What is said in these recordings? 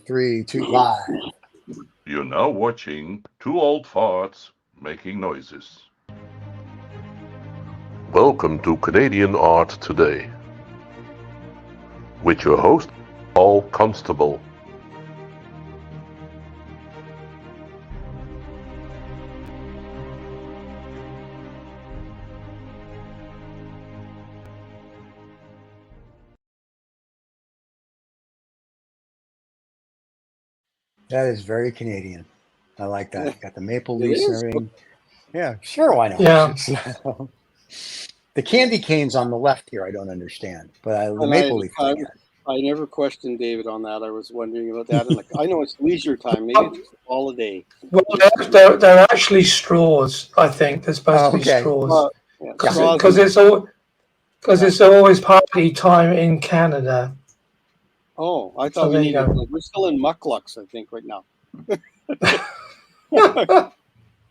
3, 2, live. You're now watching Two Old Farts Making Noises. Welcome to Canadian Art Today with your host, Paul Constable. That is very Canadian. I like that. Yeah. Got the maple It leaves and is. everything. Yeah, sure, why not? Yeah. So, the candy canes on the left here, I don't understand, but the And maple leaf thing. I never questioned David on that. I was wondering about that. And I know it's leisure time. Maybe it's a holiday. Well, they're actually straws. I think they're supposed to be straws because it's always party time in Canada. Oh, I So thought there you go. we're still in mucklucks, I think, right now.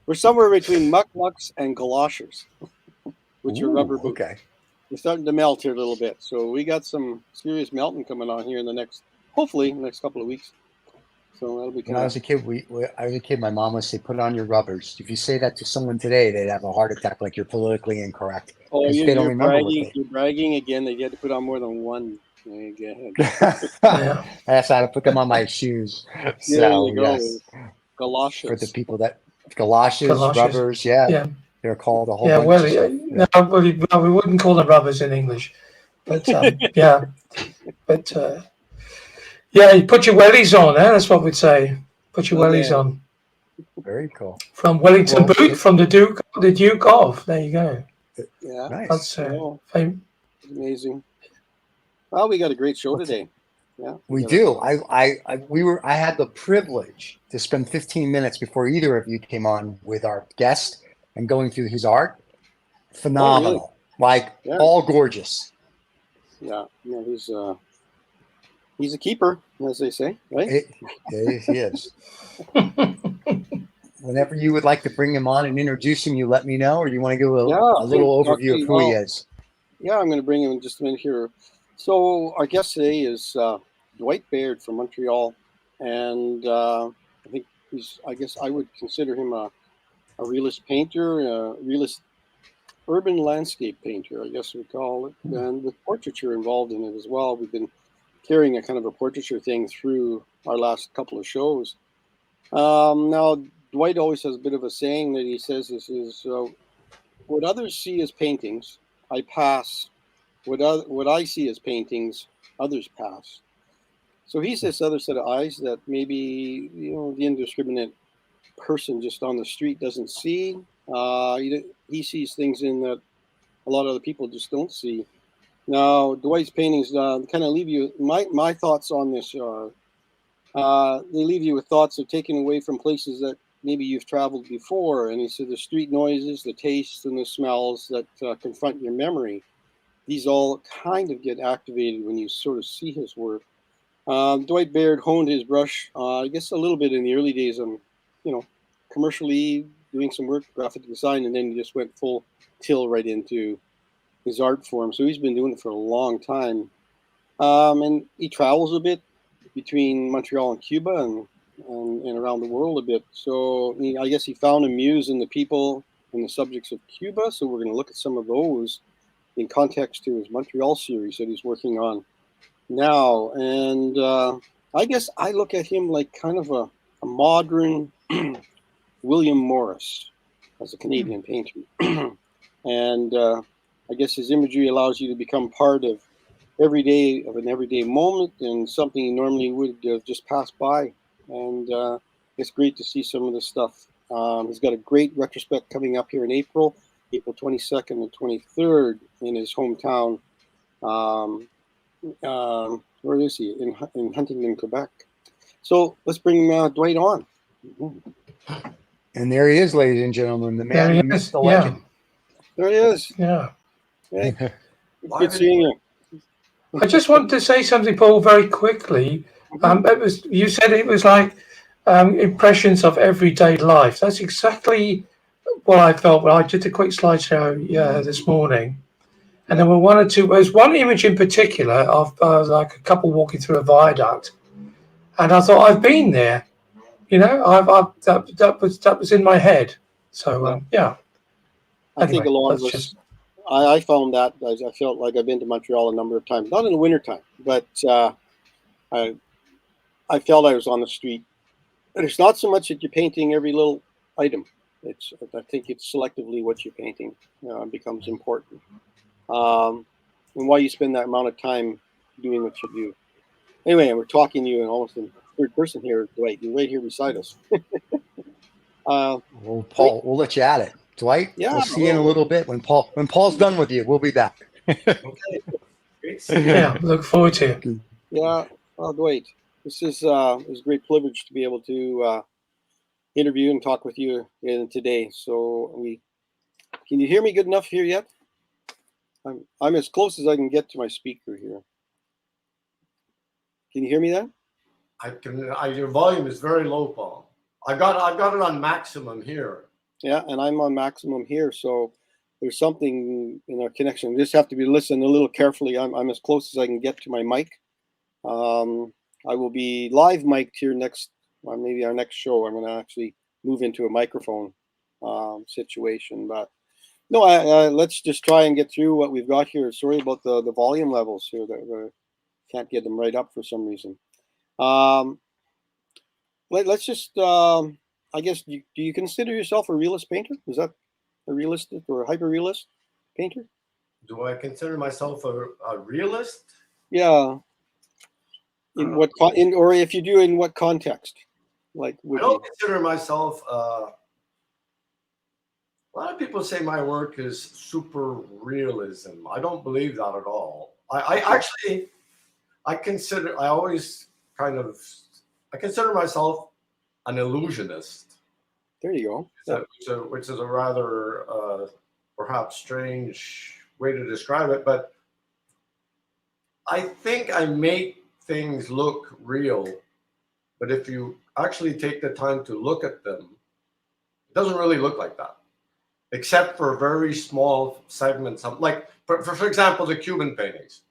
We're somewhere between mucklucks and galoshes, which are rubber boots. Okay. We're starting to melt here a little bit. So we got some serious melting coming on here hopefully, in the next couple of weeks. So that'll be When I was a kid, my mom would say, "Put on your rubbers." If you say that to someone today, they'd have a heart attack, like you're politically incorrect. Oh, they don't remember you're bragging again that you had to put on more than one. Go ahead. That's how to put them on my shoes. So, there you go. Yes. Galoshes. For the people that galoshes, rubbers, yeah. They're called a whole bunch of stuff. No, we wouldn't call them rubbers in English, but you put your wellies on. That's what we'd say. Put your wellies on. Very cool. From Wellington Boot, from the Duke of. There you go. Yeah, nice. That's amazing. Well, we got a great show today. Yeah, we do. I had the privilege to spend 15 minutes before either of you came on with our guest and going through his art. Phenomenal. Oh, really? All gorgeous. Yeah, he's a keeper, as they say, right? He is. Whenever you would like to bring him on and introduce him, you let me know, or you want to give a little overview of who he is. Yeah, I'm going to bring him in just a minute here. So our guest today is Dwight Baird from Montreal, and I think I guess I would consider him a realist painter, a realist urban landscape painter, I guess we'd call it, and with portraiture involved in it as well. We've been carrying a kind of a portraiture thing through our last couple of shows. Now, Dwight always has a bit of a saying that he says this is, what others see as paintings, I pass. What I see as paintings, others pass. So he's this other set of eyes that maybe, the indiscriminate person just on the street doesn't see. He sees things in that a lot of other people just don't see. Now, Dwight's paintings kind of leave you, my thoughts on this are, they leave you with thoughts of taking away from places that maybe you've traveled before. And he said the street noises, the tastes, and the smells that confront your memory. These all kind of get activated when you sort of see his work. Dwight Baird honed his brush, I guess, a little bit in the early days on, commercially doing some work, graphic design, and then he just went full tilt right into his art form. So he's been doing it for a long time. And he travels a bit between Montreal and Cuba and around the world a bit. So I guess he found a muse in the people and the subjects of Cuba. So we're going to look at some of those in context to his Montreal series that he's working on now. And I guess I look at him like kind of a modern William Morris as a Canadian painter. And I guess his imagery allows you to become part of an everyday moment and something you normally would have just passed by. And it's great to see some of this stuff. He's got a great retrospect coming up here in April 22nd and 23rd in his hometown. Where is he? In Huntingdon, Quebec. So let's bring Dwight on. And there he is, ladies and gentlemen, the man who missed the legend. There he is. Yeah. Hey, good seeing you. I just wanted to say something, Paul, very quickly. You said it was like impressions of everyday life. That's exactly what I felt when I did a quick slideshow this morning. And there were there's one image in particular of like a couple walking through a viaduct. and I thought I've been there. You know, that was in my head. So yeah. I think a Anyway, lot of that's us. just I found that I felt like I've been to Montreal a number of times, not in the wintertime, but I felt I was on the street. And it's not so much that you're painting every little item. I think it's selectively what you're painting becomes important. And why you spend that amount of time doing what you do. Anyway, we're talking to you in almost in third person here, Dwight. You're right here beside us. Well, Paul, we'll let you at it. Dwight, Yeah, we'll see you in a little bit. When Paul's done with you, we'll be back. Okay. Great. yeah. Look forward to it. yeah. Well, Dwight, this is it was a great privilege to be able to interview and talk with you today. So can you hear me good enough here yet? I'm as close as I can get to my speaker here. Can you hear me there? I can. Your volume is very low, Paul. I've got it on maximum here. Yeah, and I'm on maximum here, so there's something in our connection. We just have to be listening a little carefully. I'm as close as I can get to my mic. I will be live mic'd here maybe our next show. I'm going to actually move into a microphone situation, but no, let's just try and get through what we've got here. Sorry about the volume levels here that can't get them right up for some reason. Let's just. I guess, do you consider yourself a realist painter? Is that a realistic or a hyper-realist painter? Do I consider myself a realist? Yeah. In what or if you do, in what context? Like, I don't consider myself. A lot of people say my work is super realism. I don't believe that at all. I consider myself an illusionist. There you go. Which is a rather perhaps strange way to describe it, but I think I make things look real. But if you actually take the time to look at them, it doesn't really look like that, except for very small segments. Like, for example, the Cuban paintings.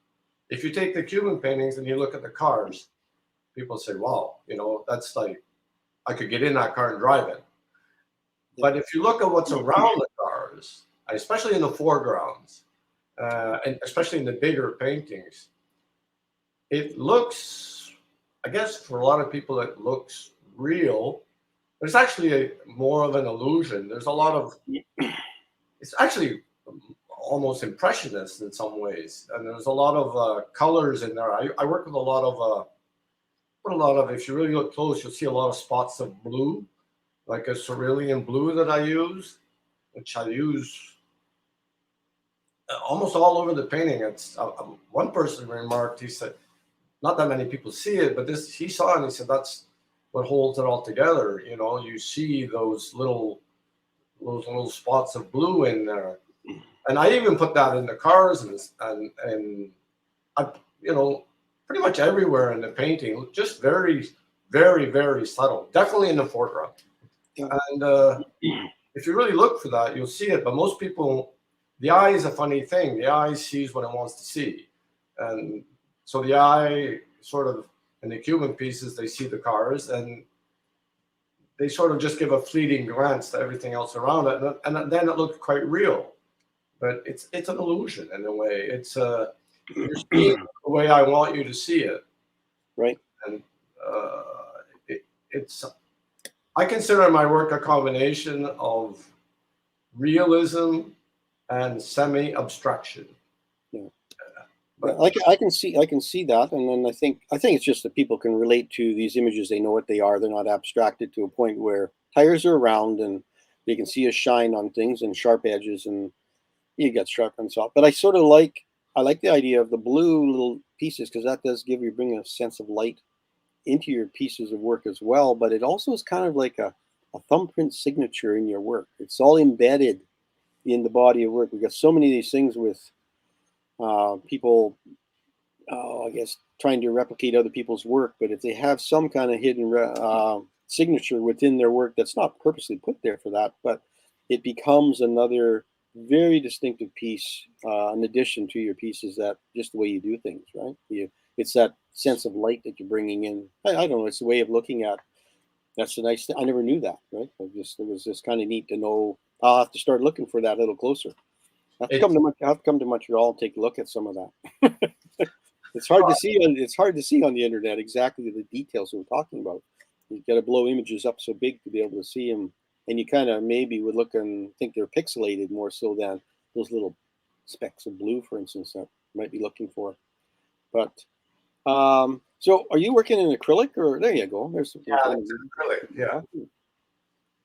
If you take the Cuban paintings and you look at the cars, people say, wow, that's like, I could get in that car and drive it. But if you look at what's around the cars, especially in the foregrounds, and especially in the bigger paintings, it looks, I guess for a lot of people, it looks real, but it's actually more of an illusion. There's a lot of, it's actually almost impressionist in some ways. And there's a lot of colors in there. I work with a lot of, if you really look close, you'll see a lot of spots of blue, like a cerulean blue that I use, which I use almost all over the painting. It's one person remarked, he said, not that many people see it, but he saw it and he said, that's what holds it all together. You see those little spots of blue in there. And I even put that in the cars and I, pretty much everywhere in the painting, just very, very, very subtle, definitely in the foreground. And if you really look for that, you'll see it. But most people, the eye is a funny thing. The eye sees what it wants to see. And so the eye sort of, in the Cuban pieces, they see the cars and they sort of just give a fleeting glance to everything else around it. And then it looks quite real. But it's an illusion in a way. It's you're seeing the way I want you to see it. Right. And it's I consider my work a combination of realism and semi-abstraction. Yeah. But I can see that, and then I think it's just that people can relate to these images. They know what they are. They're not abstracted to a point where tires are round and they can see a shine on things and sharp edges, and you get sharp and soft. But I like the idea of the blue little pieces, because that does bring a sense of light into your pieces of work as well. But it also is kind of like a thumbprint signature in your work. It's all embedded in the body of work. We've got so many of these things with people, I guess, trying to replicate other people's work. But if they have some kind of hidden signature within their work that's not purposely put there for that, but it becomes another very distinctive piece in addition to your pieces, that just the way you do things, right? it's that sense of light that you're bringing in. I don't know. It's a way of looking at. That's a nice thing. I never knew that. Right? It was just kind of neat to know. I'll have to start looking for that a little closer. I have to come to Montreal and take a look at some of that. It's hard to see. It's hard to see on the internet exactly the details we're talking about. You got to blow images up so big to be able to see them, and you kind of maybe would look and think they're pixelated more so than those little specks of blue, for instance, that you might be looking for. But so, are you working in acrylic, or there you go? There's acrylic. Yeah.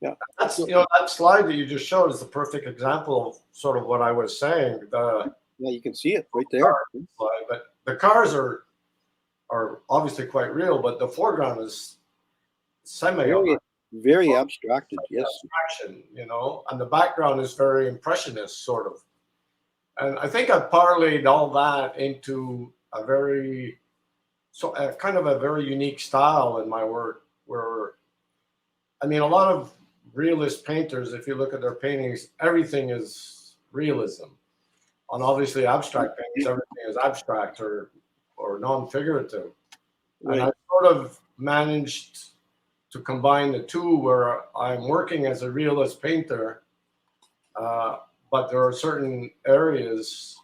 Yeah. That's that slide that you just showed is the perfect example of sort of what I was saying. Yeah, you can see it right there. Slide, but the cars are obviously quite real, but the foreground is very abstracted. Yes. Abstraction, and the background is very impressionist, sort of. And I think I've parlayed all that into a kind of a very unique style in my work. Where, I mean, a lot of realist painters, if you look at their paintings, everything is realism. And obviously, abstract paintings, everything is abstract or non-figurative. Right. And I sort of managed to combine the two, where I'm working as a realist painter, but there are certain areas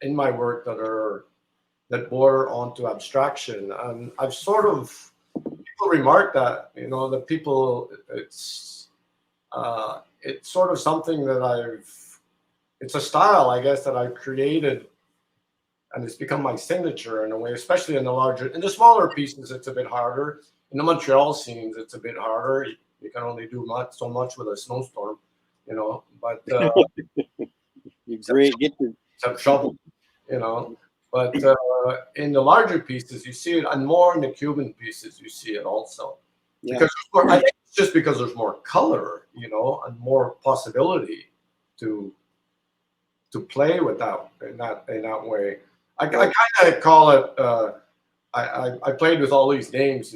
in my work that border onto abstraction. And I've sort of, people remark that, that people, it's sort of something that it's a style, I guess, that I've created, and it's become my signature in a way, especially in the smaller pieces, it's a bit harder. In the Montreal scenes, it's a bit harder. You can only do so much with a snowstorm, but you great get to some shovel, But in the larger pieces, you see it, and more in the Cuban pieces, you see it also. Yeah. Because I think it's just because there's more color, and more possibility to play with that in that way. I kind of call it. I played with all these names,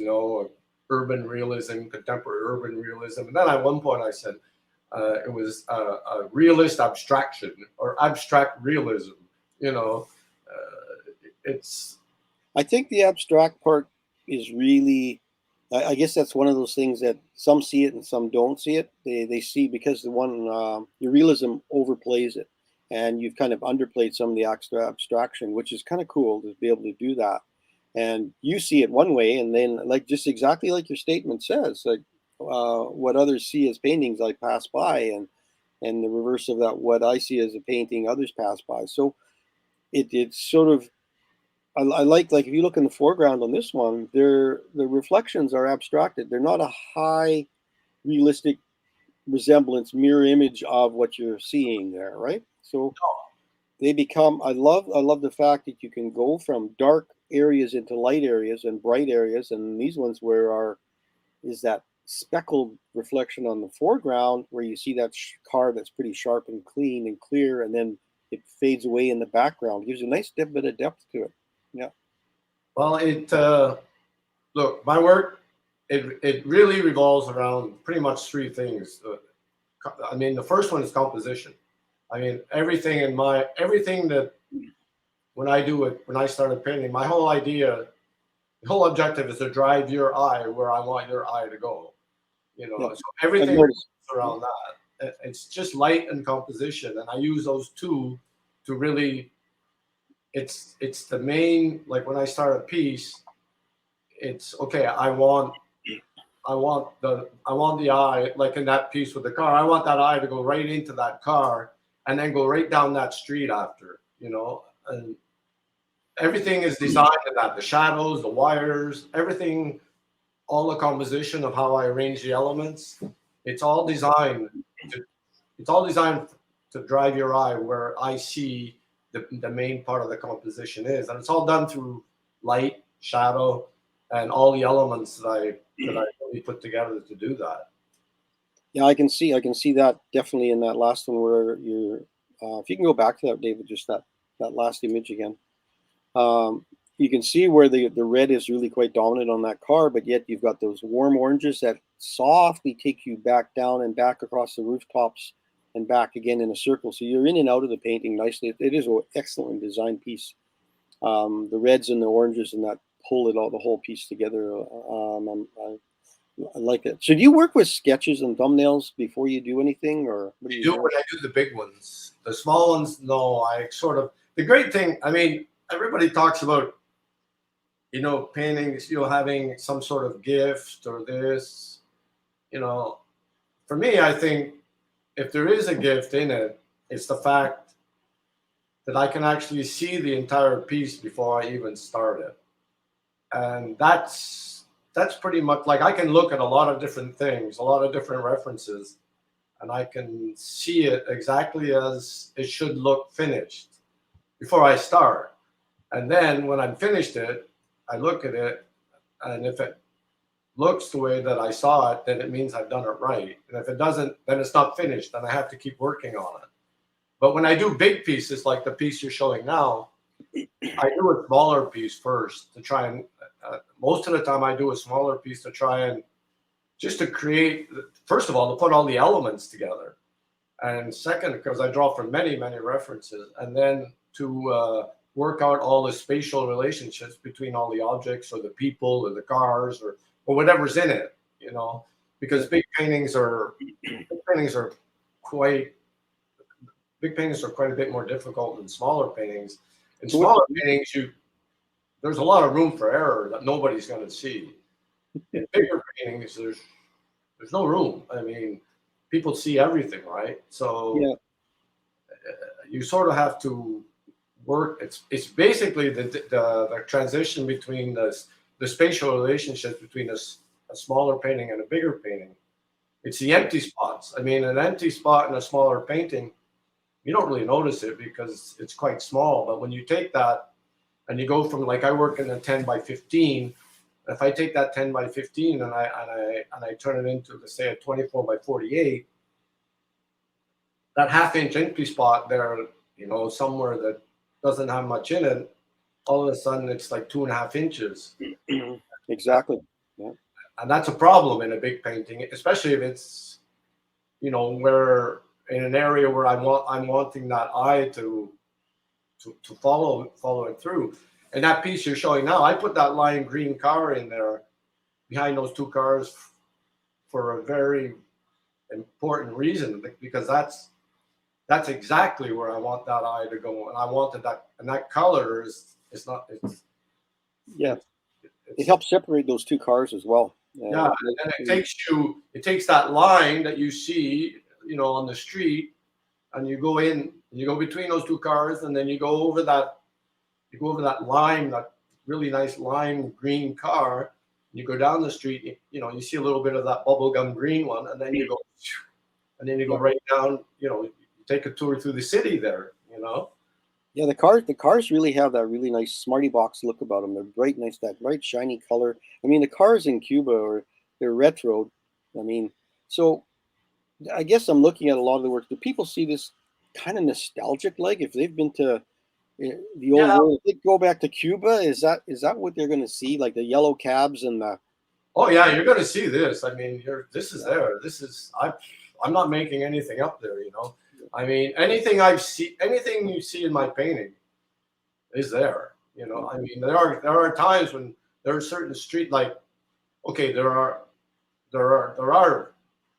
urban realism, contemporary urban realism, and then at one point I said it was a realist abstraction or abstract realism. I think the abstract part is really. I guess that's one of those things that some see it and some don't see it. They see because the realism overplays it, and you've kind of underplayed some of the abstraction, which is kind of cool to be able to do that. And you see it one way, and then just exactly like your statement says, what others see as paintings I pass by, and the reverse of that, what I see as a painting others pass by. So it's sort of. I like if you look in the foreground on this one, the reflections are abstracted. They're not a high realistic resemblance, mirror image of what you're seeing there, right? So they become. I love the fact that you can go from dark areas into light areas and bright areas, and these ones is that speckled reflection on the foreground where you see that car that's pretty sharp and clean and clear, and then it fades away in the background. It gives a nice bit of depth to it. Yeah. Well, look, my work, it really revolves around pretty much three things. I mean, the first one is composition. I mean, everything that when I started painting, my whole idea, the whole objective is to drive your eye where I want your eye to go. So everything around that. It's just light and composition, and I use those two to really. It's the main, like when I start a piece, it's okay. I want the eye, like in that piece with the car. I want that eye to go right into that car and then go right down that street after, and everything is designed in that. The shadows, the wires, everything, all the composition of how I arrange the elements. It's all designed to drive your eye where I see the main part of the composition is, and it's all done through light, shadow, and all the elements that I really put together to do that. Yeah, I can see that definitely in that last one where you're. If you can go back to that, David, just that last image again. You can see where the red is really quite dominant on that car, but yet you've got those warm oranges that softly take you back down and back across the rooftops and back again in a circle. So you're in and out of the painting nicely. It is an excellent designed piece. the reds and the oranges and that pull it all, the whole piece together. I like it. So do you work with sketches and thumbnails before you do anything, or what do I you do do? when I do the big ones. The small ones, no. I sort of, the great thing, I mean, everybody talks about, you know, paintings, you know, having some sort of gift or this, you know. For me, I think if there is a gift in it, it's the fact that I can actually see the entire piece before I even start it. And that's pretty much like I can look at a lot of different things, a lot of different references, and I can see it exactly as it should look finished before I start. And then when I'm finished it, I look at it, and if it looks the way that I saw it, then it means I've done it right. And if it doesn't, then it's not finished, and I have to keep working on it. But when I do big pieces like the piece you're showing now, I do a smaller piece first to try and, most of the time I do a smaller piece to try and just to create, first of all, to put all the elements together. And second, because I draw from many, many references, and then to work out all the spatial relationships between all the objects or the people or the cars or whatever's in it, you know, because big paintings are quite a bit more difficult than smaller paintings. In smaller paintings, there's a lot of room for error that nobody's going to see. In bigger paintings, there's no room. I mean, people see everything, right? So Yeah. You sort of have to work. It's basically the transition between the spatial relationships between a smaller painting and a bigger painting. It's the empty spots. I mean, an empty spot in a smaller painting, you don't really notice it because it's quite small. But when you take that and you go from, like, I work in a 10 by 15. If I take that 10 by 15 and I turn it into, let's say, a 24 by 48, that half-inch empty spot there, you know, somewhere that doesn't have much in it, all of a sudden it's like 2.5 inches. Exactly. Yeah. And that's a problem in a big painting, especially if it's, you know, where in an area where I'm wanting that eye to follow it through. And that piece you're showing now, I put that lime green car in there behind those two cars for a very important reason, because that's exactly where I want that eye to go, and I wanted that, and that color is not. Yeah. It helps separate those two cars as well. Yeah, and then it takes that line that you see, you know, on the street, and you go between those two cars, and then you go over that lime, that really nice lime green car. You go down the street, you know, you see a little bit of that bubblegum green one, and then you go right down, you know, you take a tour through the city there, you know. Yeah, the cars really have that really nice smarty box look about them. They're bright, nice, that bright, shiny color. I mean, the cars in Cuba they're retro. I mean, so I guess I'm looking at a lot of the work. Do people see this kind of nostalgic, like if they've been to the old world? If they go back to Cuba, is that what they're going to see, like the yellow cabs and the? Oh yeah, you're going to see this. I mean, this is there. This is I'm not making anything up there, you know. I mean, anything you see in my painting is there. You know, I mean, there are times when there are certain street, like, okay, there are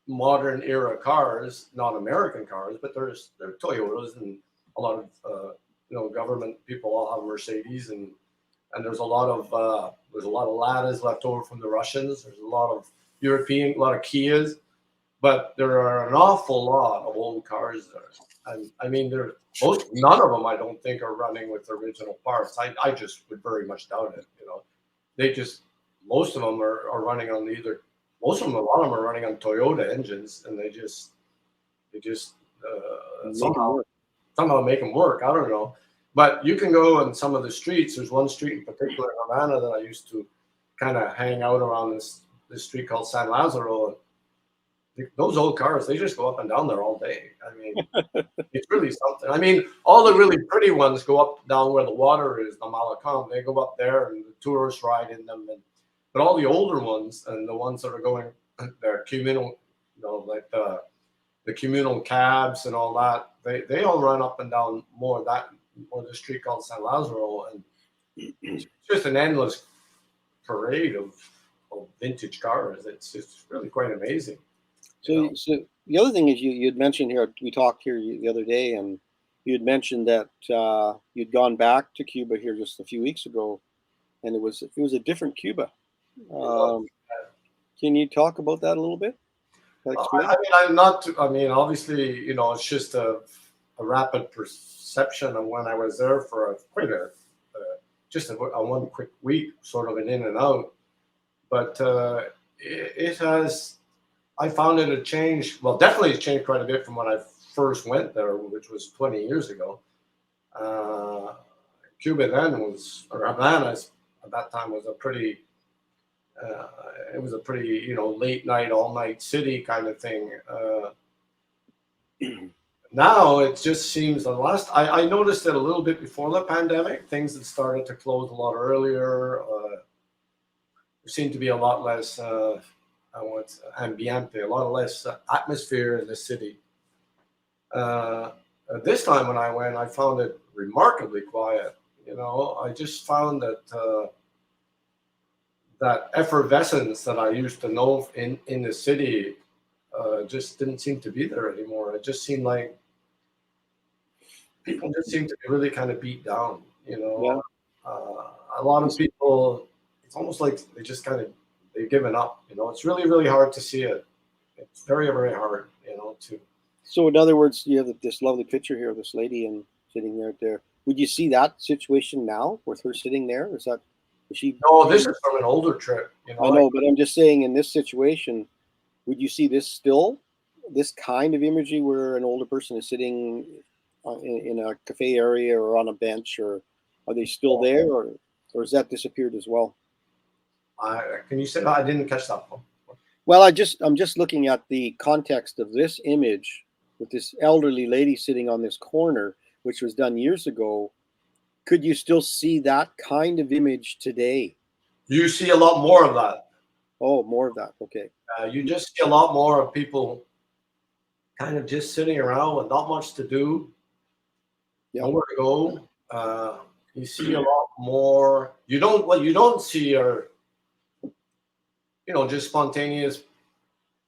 modern era cars, not American cars, but there are Toyotas, and a lot of you know, government people all have Mercedes, and there's a lot of Ladas left over from the Russians. There's a lot of a lot of Kias. But there are an awful lot of old cars there. And I mean, none of them, I don't think, are running with original parts. I just would very much doubt it. You know, most of them are running on a lot of them are running on Toyota engines, and they just somehow make them work. I don't know. But you can go on some of the streets. There's one street in particular in Havana that I used to kind of hang out around, this street called San Lazaro. Those old cars, they just go up and down there all day. I mean, it's really something. I mean, all the really pretty ones go up down where the water is, the Malacom. They go up there, and the tourists ride in them. But all the older ones, and the ones that are going, they're communal, you know, like the communal cabs and all that. They all run up and down more the street called San Lazaro, it's just an endless parade of vintage cars. It's really quite amazing. So, so the other thing is you had mentioned here, we talked here the other day, and you had mentioned that you'd gone back to Cuba here just a few weeks ago, and it was a different Cuba. Can you talk about that a little bit? I mean, I'm not. I mean, obviously, it's just a rapid perception of when I was there for just a one quick week, sort of an in and out. But it has. I found it a change. Well, definitely it's changed quite a bit from when I first went there, which was 20 years ago. Cuba then was, or Havana at that time was a pretty. It was a pretty, late night, all night city kind of thing. Now it just seems I noticed it a little bit before the pandemic. Things had started to close a lot earlier. There seemed to be a lot less ambiente, a lot less atmosphere in the city. This time when I went, I found it remarkably quiet. I just found that that effervescence that I used to know in the city just didn't seem to be there anymore. It just seemed like people just seem to be really kind of beat down. Yeah. A lot of people, it's almost like they've given up. It's really, really hard to see it. It's very, very hard, to. So in other words, you have this lovely picture here of this lady and sitting there. Would you see that situation now with her sitting there? Is she? No, this is from an older trip. I know, but I'm just saying in this situation, would you see this kind of imagery where an older person is sitting in a cafe area or on a bench, or are they still there, or has that disappeared as well? Can you say? I didn't catch that one. Well, I'm just looking at the context of this image with this elderly lady sitting on this corner, which was done years ago. Could you still see that kind of image today? You see a lot more of that. Oh, more of that. Okay. You just see a lot more of people kind of just sitting around with not much to do, nowhere to go. You see a lot more. What you don't see are, just spontaneous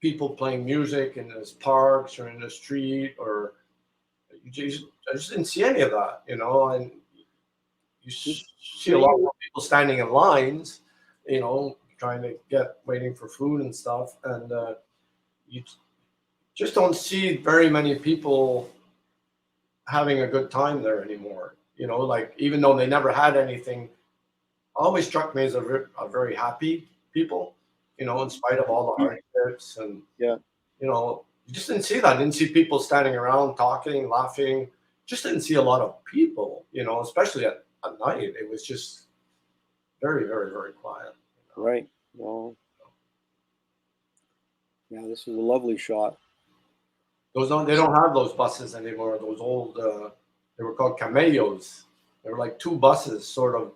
people playing music in the parks or in the street, or I just didn't see any of that, and you see a lot more people standing in lines, trying to waiting for food and stuff. And you just don't see very many people having a good time there anymore. Like, even though they never had anything, always struck me as a very happy people, in spite of all the hardships. And, you just didn't see that. Didn't see people standing around talking, laughing. Just didn't see a lot of people, especially at night. It was just very, very, very quiet. Right. Well, yeah, this is a lovely shot. They don't have those buses anymore. Those old, they were called camellos. They were like two buses, sort of.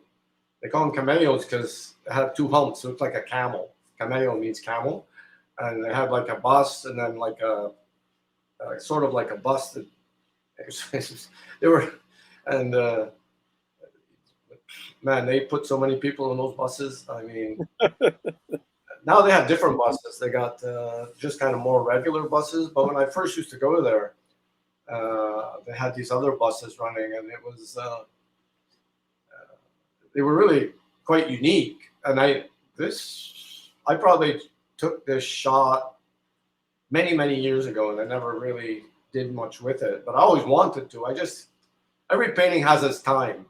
They call them camellos because they have two humps. It looks like a camel. Camello means camel. And they had like a bus, and then like a sort of like a bus that they were, and man, they put so many people in those buses. I mean, now they have different buses. They got just kind of more regular buses. But when I first used to go there, they had these other buses running, and it was they were really quite unique. And I probably took this shot many, many years ago, and I never really did much with it. But I always wanted to. Every painting has its time,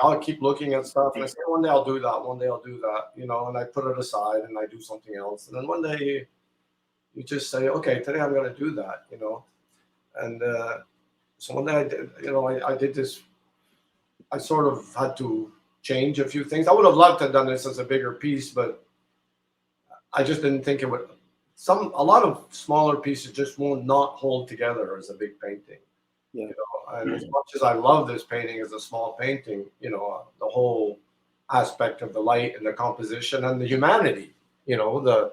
I'll keep looking at stuff, and I say, one day I'll do that, one day I'll do that, and I put it aside and I do something else. And then one day you just say, okay, today I'm going to do that, And so one day I did, I did this. I sort of had to change a few things. I would have loved to have done this as a bigger piece, but I just didn't think it would. A lot of smaller pieces just will not hold together as a big painting. Yeah. And as much as I love this painting as a small painting, the whole aspect of the light and the composition and the humanity, the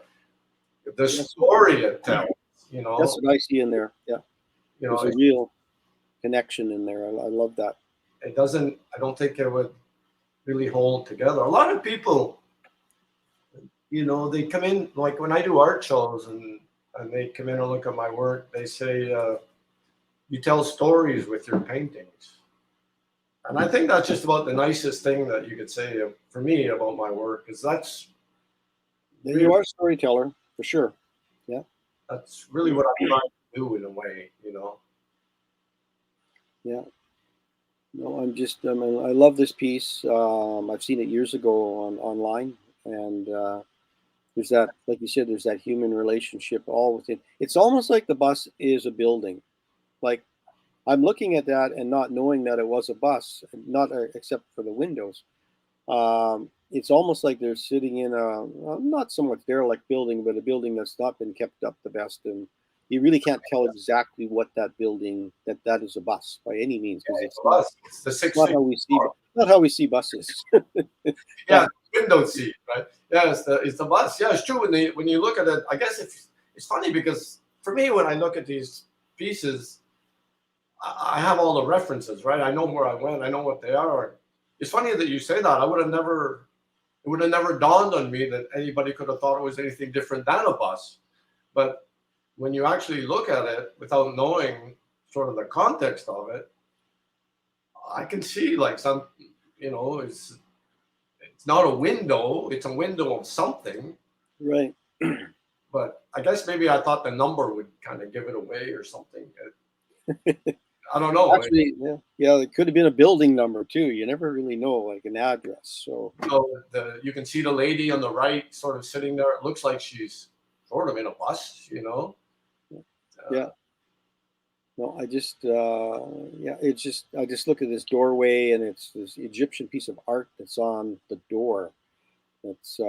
story it tells, That's what I see in there. Yeah. There's a real connection in there. I love that. It doesn't. I don't think it would. really hold together. A lot of people, you know, they come in, like when I do art shows and they come in and look at my work, they say, you tell stories with your paintings. And I think that's just about the nicest thing that you could say for me about my work, because that's You are a storyteller for sure. Yeah. That's really what I'm trying to do in a way, you know. Yeah. No, I mean, I love this piece. I've seen it years ago online, and there's that, like you said, there's that human relationship all within. It's almost like the bus is a building. Like I'm looking at that and not knowing that it was a bus, not except for the windows. It's almost like they're sitting in a not so much derelict building, but a building that's not been kept up the best, and you really can't tell exactly what that building that is a bus by any means, because It's a bus. It's the not how we see not how we see buses. Yeah, window seat, right? Yeah, it's the bus. Yeah, it's true. When you look at it, I guess it's funny because for me, when I look at these pieces, I have all the references, right? I know where I went. I know what they are. It's funny that you say that. It would have never dawned on me that anybody could have thought it was anything different than a bus. But when you actually look at it without knowing sort of the context of it, I can see like some, you know, it's not a window, it's a window of something. Right. But I guess maybe I thought the number would kind of give it away or something. I don't know. Actually, yeah, it could have been a building number too. You never really know, like an address. So You can see the lady on the right sort of sitting there. It looks like she's sort of in a bus, you know. yeah. No, I just I just look at this doorway, and it's this Egyptian piece of art that's on the door. It's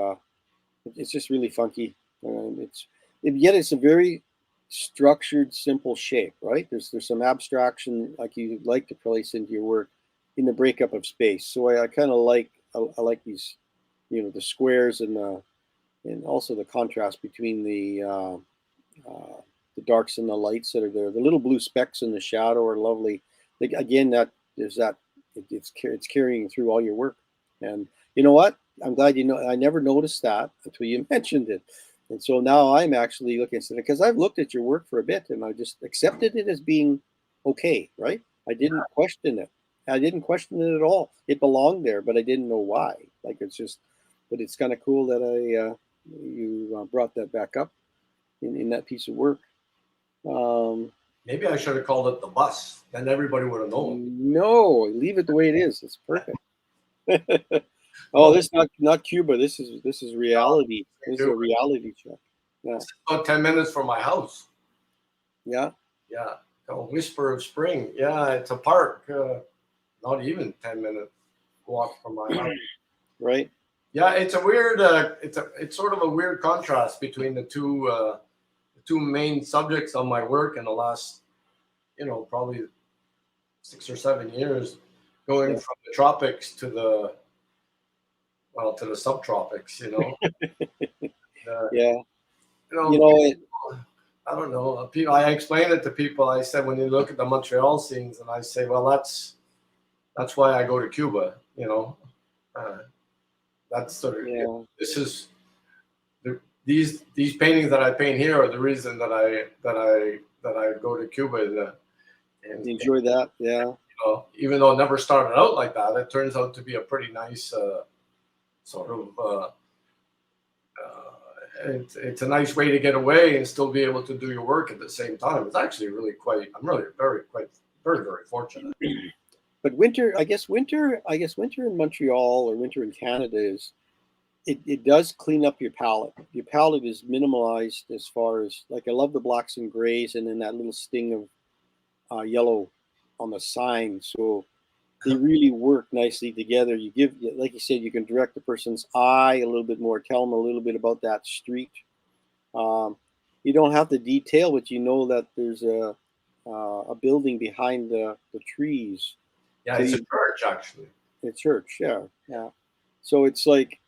just really funky. Yet it's a very structured, simple shape, right? There's some abstraction like you like to place into your work in the breakup of space. So I kind of like I like these, you know, the squares and also the contrast between the darks and the lights that are there. The little blue specks in the shadow are lovely. Like again, that there's that it's carrying through all your work. And you know what? I'm glad you know. I never noticed that until you mentioned it. And so now I'm actually looking at it because I've looked at your work for a bit and I just accepted it as being okay, right? I didn't question it. I didn't question it at all. It belonged there, but I didn't know why. Like it's just, but it's kind of cool that you brought that back up in that piece of work. Maybe I should have called it the bus. Then everybody would have known. No, leave it the way it is. It's perfect. Oh, this is not Cuba. This is reality. This is a reality check. Yeah. It's about 10 minutes from my house. Yeah. Yeah. A whisper of spring. Yeah, it's a park. Not even 10-minute walk from my house. Right. Yeah, it's a weird. It's sort of a weird contrast between the two main subjects of my work in the last, you know, probably 6 or 7 years, going from the tropics to the subtropics, you know. Yeah. You know, I don't know. I explain it to people. I said, when you look at the Montreal scenes, and I say, well, that's why I go to Cuba, you know. That's sort of this is these paintings that I paint here are the reason that I go to Cuba. And enjoy that, yeah. You know, even though it never started out like that, it turns out to be a pretty nice sort of. It's a nice way to get away and still be able to do your work at the same time. It's actually really quite. I'm really very fortunate. But winter in Montreal or winter in Canada is it does clean up your palette. Your palette is minimalized as far as like I love the blacks and grays and then that little sting of yellow on the sign. So they really work nicely together. You give, like you said, you can direct the person's eye a little bit more, tell them a little bit about that street. You don't have the detail, but you know that there's a building behind the trees. Yeah, it's a church actually. A church, yeah. So it's like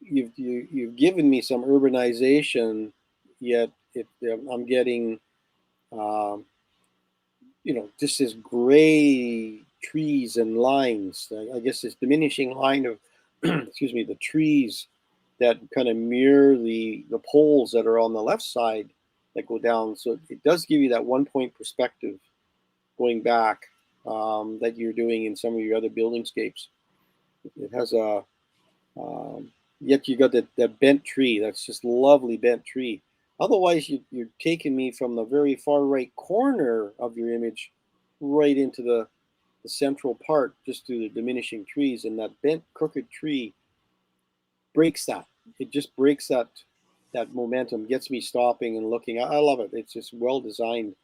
you've given me some urbanization, yet I'm getting, you know, just this gray trees and lines. I guess this diminishing line excuse me, the trees that kind of mirror the poles that are on the left side that go down. So it does give you that 1 point perspective going back that you're doing in some of your other buildingscapes. It has a yet you got that bent tree. That's just lovely bent tree. Otherwise, you're taking me from the very far right corner of your image right into the central part, just through the diminishing trees, and that bent crooked tree breaks that. It just breaks that momentum, gets me stopping and looking. I love it. It's just well designed.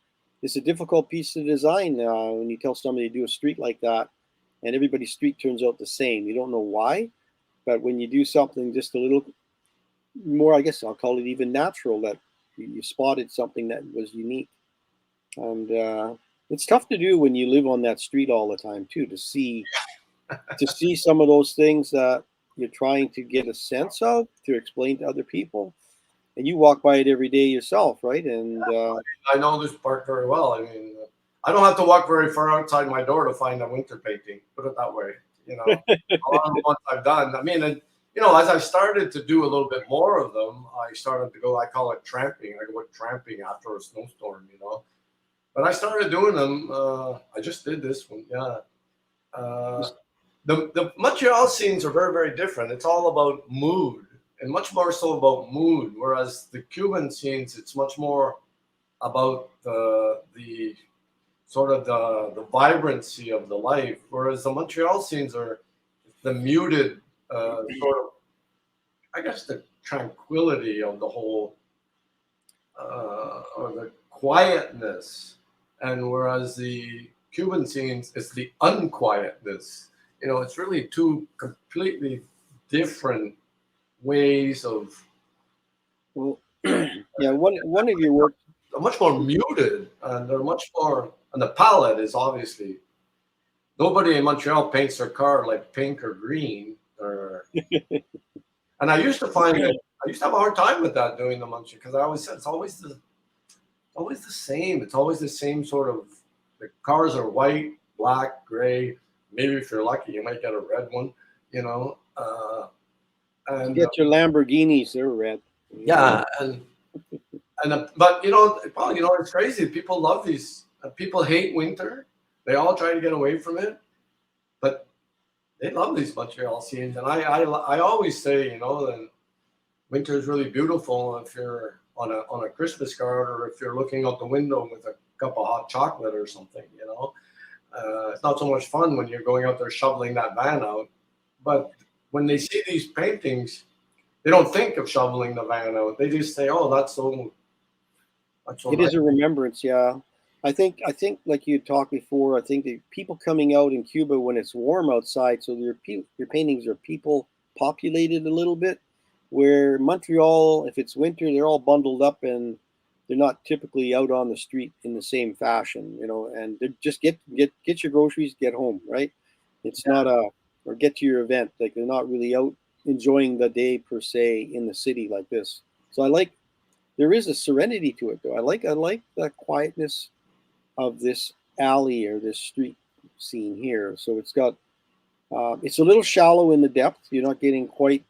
It's a difficult piece to design when you tell somebody to do a street like that, and everybody's street turns out the same. You don't know why, but when you do something just a little more, I guess I'll call it even natural, that you spotted something that was unique. And it's tough to do when you live on that street all the time too, to see some of those things that you're trying to get a sense of, to explain to other people. And you walk by it every day yourself, right? And I know this part very well. I mean, I don't have to walk very far outside my door to find a winter painting. Put it that way. You know, a lot of the ones I've done. I mean, and, you know, as I started to do a little bit more of them, I started to go. I call it tramping. I go tramping after a snowstorm. You know, but I started doing them. I just did this one. Yeah. The Montreal scenes are very, very different. It's all about mood, and much more so about mood. Whereas the Cuban scenes, it's much more about the sort of the vibrancy of the life. Whereas the Montreal scenes are the muted sort of, I guess, the tranquility of the whole, or the quietness. And whereas the Cuban scenes, it's the unquietness. You know, it's really two completely different ways of. well, yeah, one of your work. They're much more muted, and they're much more. And the palette is obviously. Nobody in Montreal paints their car like pink or green. And I used to find that I used to have a hard time with that doing the Montreal, because I always said it's always the same. It's always the same sort of. The cars are white, black, gray. Maybe if you're lucky, you might get a red one. You know. And Get your Lamborghinis, they're red. yeah, but you know, Paul, you know, it's crazy. People love these. People hate winter. They all try to get away from it, but they love these Montreal scenes. And I always say, you know, that winter is really beautiful if you're on a Christmas card, or if you're looking out the window with a cup of hot chocolate or something. You know, it's not so much fun when you're going out there shoveling that van out. But when they see these paintings, they don't think of shoveling the van out. They just say, "Oh, that's so." It is a remembrance, yeah. I think like you talked before, I think the people coming out in Cuba when it's warm outside, so your paintings are people populated a little bit. Where Montreal, if it's winter, they're all bundled up and they're not typically out on the street in the same fashion, you know. And they just get your groceries, get home, right? It's not or get to your event. Like, they're not really out enjoying the day per se in the city like this. So there is a serenity to it, though. I like the quietness of this alley or this street scene here. So it's got it's a little shallow in the depth. You're not getting quite.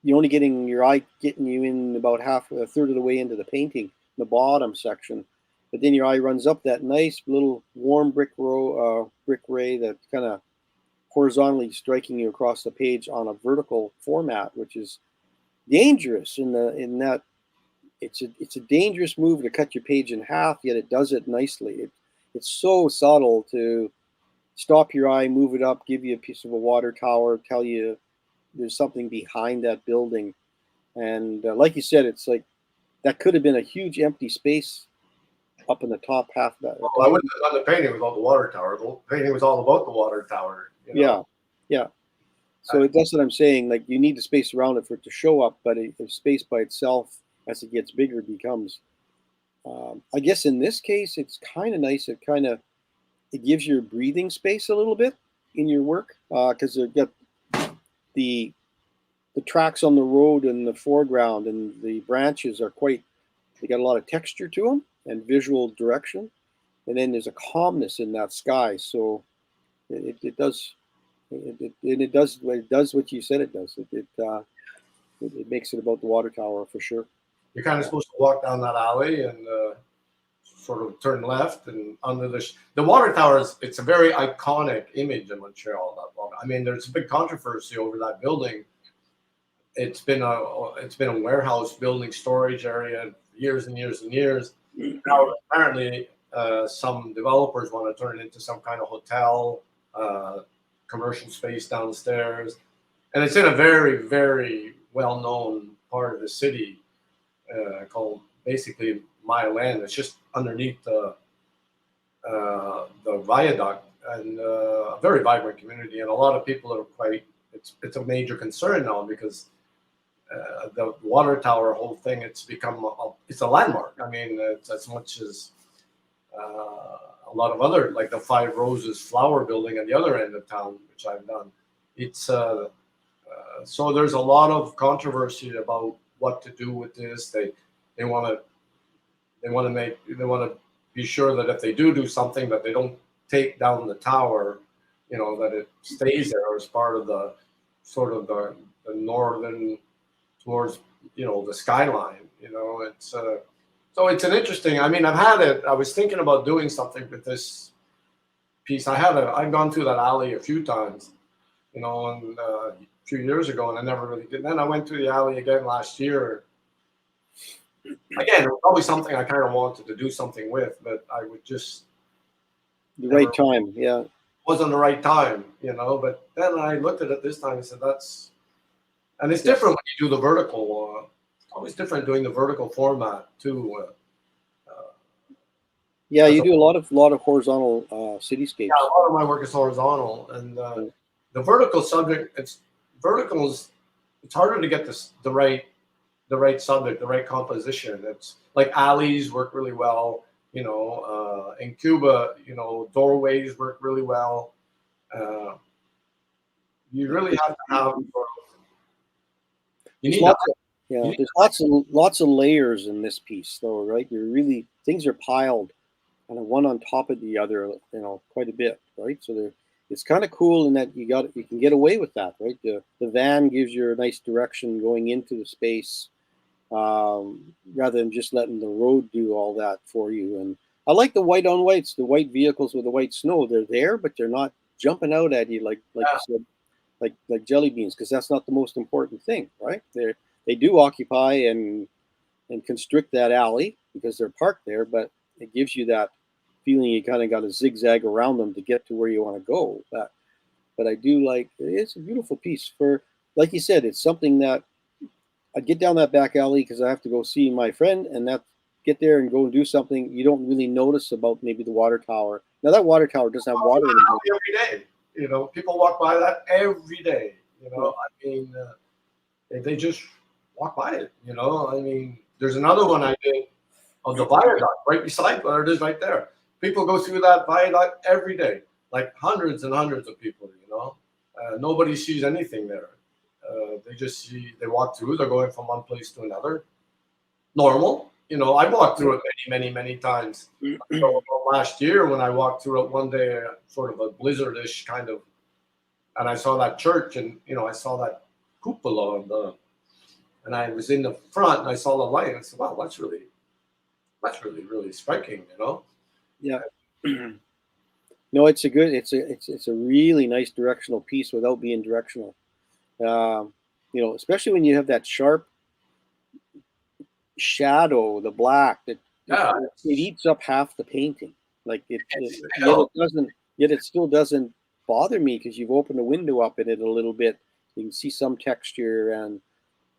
You're only getting your eye getting you in about a third of the way into the painting, the bottom section. But then your eye runs up that nice little warm brick ray that kind of horizontally striking you across the page on a vertical format, which is dangerous in that. It's a dangerous move to cut your page in half, yet it does it nicely. It's so subtle to stop your eye, move it up, give you a piece of a water tower, tell you there's something behind that building. And like you said, it's like that could have been a huge empty space up in the top half of that. Well, I wouldn't have done the painting without the water tower. The painting was all about the water tower. You know? Yeah. So that's what I'm saying. Like, you need the space around it for it to show up, but a space by itself, as it gets bigger, becomes. I guess in this case, it's kind of nice. It gives you breathing space a little bit in your work, because they've got the tracks on the road in the foreground, and the branches they got a lot of texture to them and visual direction, and then there's a calmness in that sky. So it does it does what you said it does. It makes it about the water tower for sure. You're kind of supposed to walk down that alley and sort of turn left, and under the water tower it's a very iconic image in Montreal. I mean, there's a big controversy over that building. It's been a warehouse building, storage area, years and years and years. Now apparently some developers want to turn it into some kind of hotel, commercial space downstairs, and it's in a very, very well-known part of the city called basically Mile End. It's just underneath the viaduct, and a very vibrant community, and a lot of people are quite. It's a major concern now because the water tower whole thing. It's become it's a landmark. I mean, it's as much as a lot of other, like the Five Roses flower building at the other end of town, which I've done. It's so there's a lot of controversy about what to do with this. They want to be sure that if they do something, that they don't take down the tower, you know, that it stays there as part of the sort of the northern towards, you know, the skyline. You know, it's so it's an interesting. I mean, I was thinking about doing something with this piece. I've gone through that alley a few times, you know, and a few years ago, and I never really did. Then I went through the alley again last year. Again, it was probably something I kind of wanted to do something with, but I would just the right time, yeah. Wasn't the right time, you know. But then I looked at it this time and said, and it's different when you do the vertical. It's always different doing the vertical format too. Yeah, you do a lot of horizontal cityscapes. Yeah, a lot of my work is horizontal, and the vertical subject. Verticals. It's harder to get the right subject, the right composition. It's like alleys work really well. You know, in Cuba, you know, doorways work really well. You really have to have. You need there's lots of layers in this piece, though, right? Things are piled, kind of one on top of the other, you know, quite a bit, right? So it's kind of cool in that you can get away with that, right? The van gives you a nice direction going into the space, rather than just letting the road do all that for you. And I like the white on whites, the white vehicles with the white snow. They're there, but they're not jumping out at you like you said, like jelly beans, because that's not the most important thing, right? They do occupy and constrict that alley because they're parked there, but it gives you that feeling you kind of got to zigzag around them to get to where you want to go. But I do like, it's a beautiful piece. For, like you said, it's something that I'd get down that back alley because I have to go see my friend, and get there and go and do something you don't really notice about maybe the water tower. Now that water tower doesn't have water in it. Every day, you know, people walk by that every day. You know, I mean, they just walk by it. You know, I mean, there's another one I did of the viaduct right beside where it is right there. People go through that viaduct every day, like hundreds and hundreds of people. You know, nobody sees anything there. They walk through. They're going from one place to another. Normal. You know, I walked through it many times. So last year when I walked through it one day, sort of a blizzardish kind of, and I saw that church, and you know, I saw that cupola and I was in the front and I saw the light, and I said, wow, that's really striking, you know? Yeah. No, it's a really nice directional piece without being directional. You know, especially when you have that sharp shadow, the black it eats up half the painting. Like yet it still doesn't bother me because you've opened the window up in it a little bit. You can see some texture, and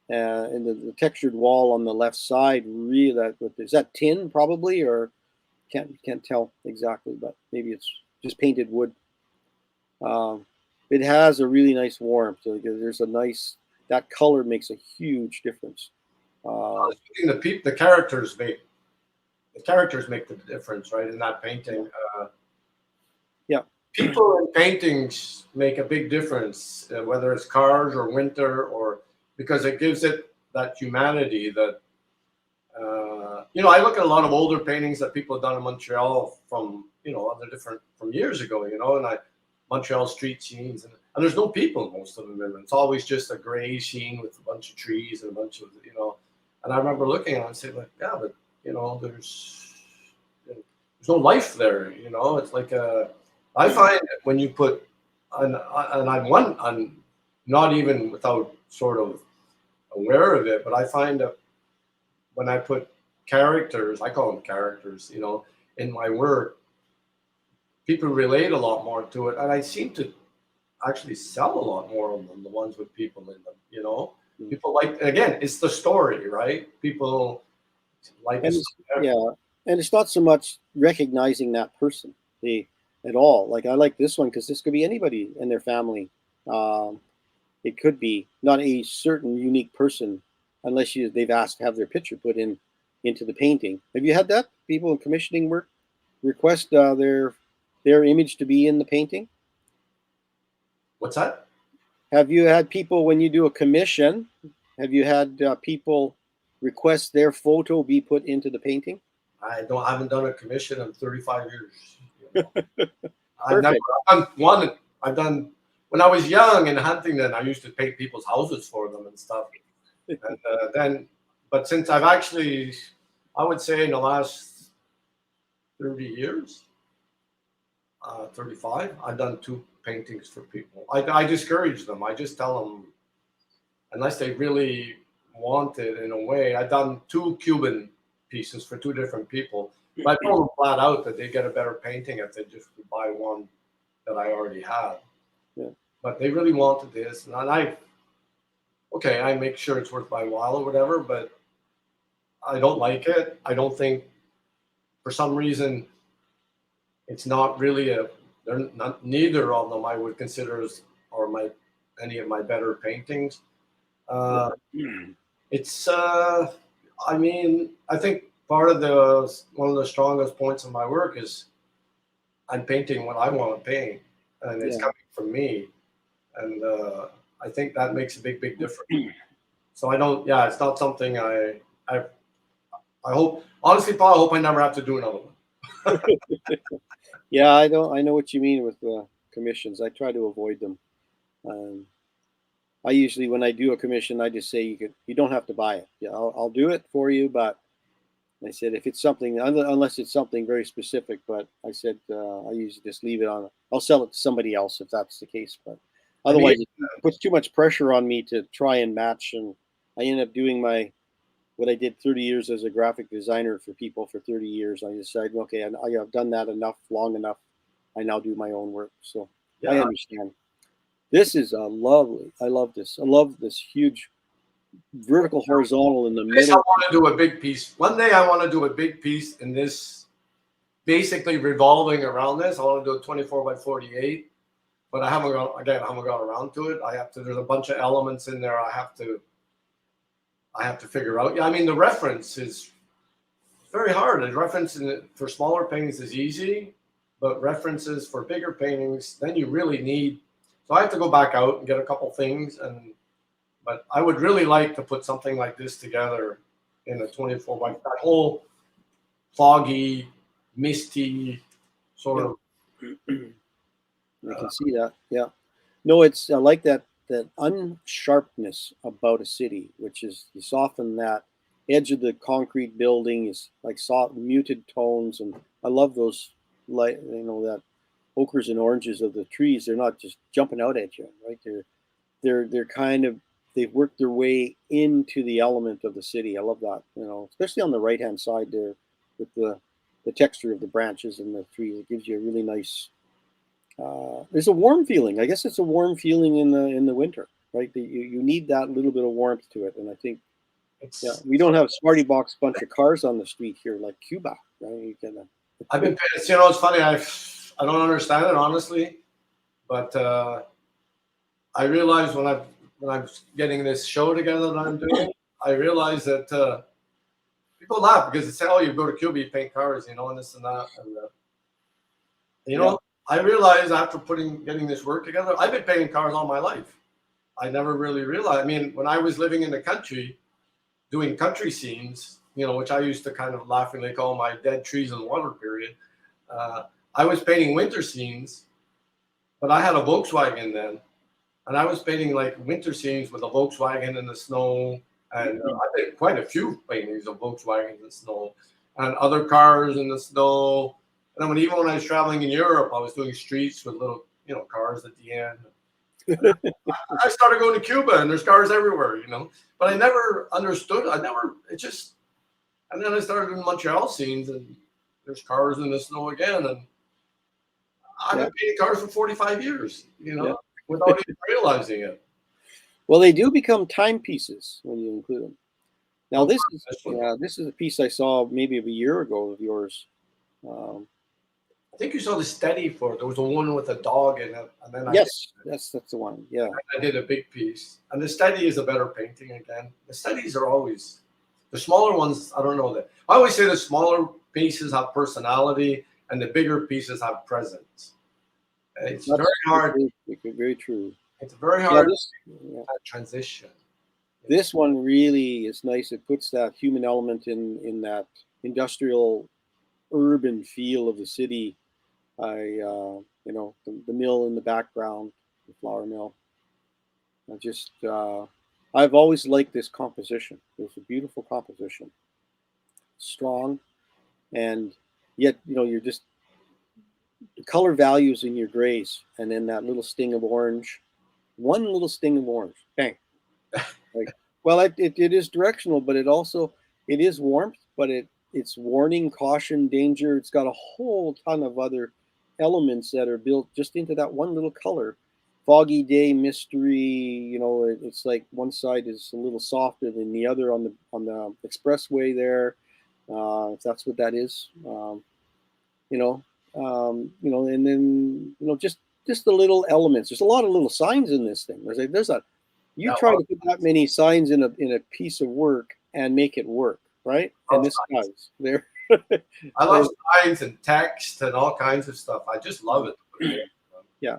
the textured wall on the left side. Really, is that tin probably, or can't tell exactly, but maybe it's just painted wood. It has a really nice warmth. So there's that color makes a huge difference. The characters make the difference, right? In that painting. Yeah. People in paintings make a big difference, whether it's cars or winter, or because it gives it that humanity that, you know, I look at a lot of older paintings that people have done in Montreal from, you know, from years ago, you know, and Montreal street scenes, and there's no people in most of them. And it's always just a gray scene with a bunch of trees and a bunch of, you know. And I remember looking at it and saying, like, yeah, but you know, there's no life there. You know, it's like I find that when you put, and I'm not even without sort of aware of it, but I find that when I put characters, I call them characters, you know, in my work, people relate a lot more to it, and I seem to actually sell a lot more of them, the ones with people in them, you know. People like, again, it's the story, right? People like And it. yeah, and it's not so much recognizing that person at all. Like I like this one because this could be anybody in their family. It could be not a certain unique person unless they've asked to have their picture put into the painting. Have you had that? People in commissioning work request their image to be in the painting? What's that? Have you had people, when you do a commission, have you had people request their photo be put into the painting? I haven't done a commission in 35 years. You know? Perfect. I've done when I was young in Huntingdon. I used to paint people's houses for them and stuff. And but since I've actually, I would say in the last 30 years, 35, I've done 2 paintings for people. I discourage them. I just tell them, unless they really want it in a way. I've done 2 Cuban pieces for 2 different people. But I told them flat out that they get a better painting if they just buy one that I already have. Yeah. But they really wanted this, and I make sure it's worth my while or whatever, but I don't like it. I don't think, for some reason, it's not really neither of them I would consider any of my better paintings. It's I mean, I think part of one of the strongest points of my work is I'm painting what I want to paint, and it's coming from me, and I think that makes a big difference. So I don't, it's not something I hope, honestly, Paul, I hope I never have to do another one. Yeah, I know what you mean with commissions. I try to avoid them. I usually, when I do a commission, I just say you don't have to buy it. Yeah, I'll do it for you, but I said if it's something, unless it's something very specific. But I said I usually just leave it on. I'll sell it to somebody else if that's the case. But otherwise, it puts too much pressure on me to try and match, and I end up doing what I did 30 years as a graphic designer for people for 30 years. I decided, okay, I have done that long enough. I now do my own work. So I understand. This is lovely. I love this. I love this huge vertical horizontal in the middle. I want to do a big piece. One day I want to do a big piece in this, basically revolving around this. I want to do a 24 by 48, but I haven't got around to it. There's a bunch of elements in there I have to figure out. Yeah, I mean, the reference is very hard. The reference for smaller paintings is easy, but references for bigger paintings, then you really need. So I have to go back out and get a couple things, but I would really like to put something like this together in a 24 by that whole foggy, misty sort of. I can see that. Yeah. No, I like that unsharpness about a city, which is you soften that edge of the concrete building is like soft muted tones, and I love those that ochres and oranges of the trees. They're not just jumping out at you, right? They're kind of, they've worked their way into the element of the city. I love that, especially on the right hand side there with the texture of the branches and the trees. It gives you a really nice. There's a warm feeling. I guess it's a warm feeling in the winter, right? You need that little bit of warmth to it, and I think we don't have Smarty Box bunch of cars on the street here like Cuba, right? I've been, it's funny. I don't understand it honestly, but I realized when I'm getting this show together that I'm doing, I realized that people laugh because they say, "Oh, you go to Cuba, you paint cars, and this and that," and I realized after getting this work together, I've been painting cars all my life. I never really realized. I mean, when I was living in the country, doing country scenes, which I used to kind of laughingly call my dead trees and water period. I was painting winter scenes, but I had a Volkswagen then, and I was painting like winter scenes with a Volkswagen in the snow, and I did quite a few paintings of Volkswagens in the snow, and other cars in the snow. And then even when I was traveling in Europe, I was doing streets with little, cars at the end. I started going to Cuba, and there's cars everywhere, But I never understood. And then I started doing Montreal scenes, and there's cars in the snow again. And I've been painting cars for 45 years, without even realizing it. Well, they do become timepieces when you include them. Now, this is a piece I saw maybe a year ago of yours. I think you saw the steady for it. There was a one with a dog in it, and then that's the one. Yeah, I did a big piece, and the steady is a better painting again. The steadies are always the smaller ones. I don't know that. I always say the smaller pieces have personality, and the bigger pieces have presence. It's very hard. Very true. It's very hard transition. This one really is nice. It puts that human element in that industrial, urban feel of the city. The mill in the background, the flour mill. I've always liked this composition. It's a beautiful composition, strong, and yet you're just the color values in your grays, and then that little sting of orange, one little sting of orange, bang. It is directional, but it is warmth, but it's warning, caution, danger. It's got a whole ton of other elements that are built just into that one little color. Foggy day, mystery. It's like one side is a little softer than the other on the expressway there. If that's what that is, and then just the little elements. There's a lot of little signs in this thing. You try to put that many signs in a piece of work and make it work, right? And this guy's there. I love signs and text and all kinds of stuff. I just love it. Yeah.